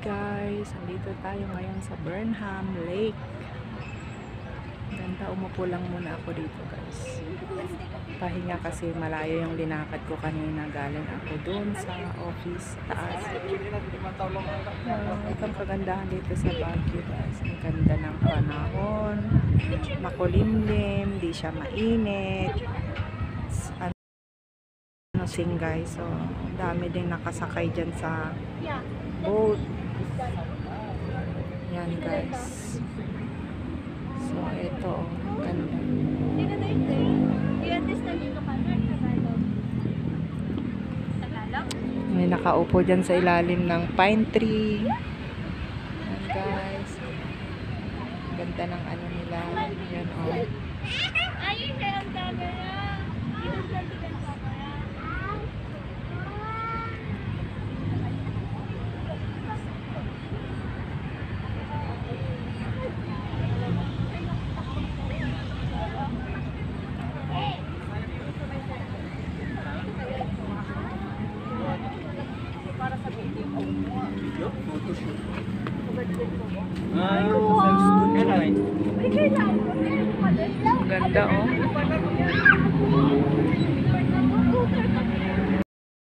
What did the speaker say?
guys, andito tayo ngayon sa Burnham Lake. Ganda, umupo lang muna ako dito guys. Pahinga kasi malayo yung linakad ko kanina. Galing ako dun sa office taas. Itong kagandahan dito sa Baguio guys. Ang ganda ng panahon. Makulimlim, di siya mainit. Sing guys, so dami din nakasakay dyan sa boat. Yan guys, so ito ganda. May nakaupo dyan sa ilalim ng pine tree. Yan guys, ganda ng ano nila. Yan oh. Ganda oh.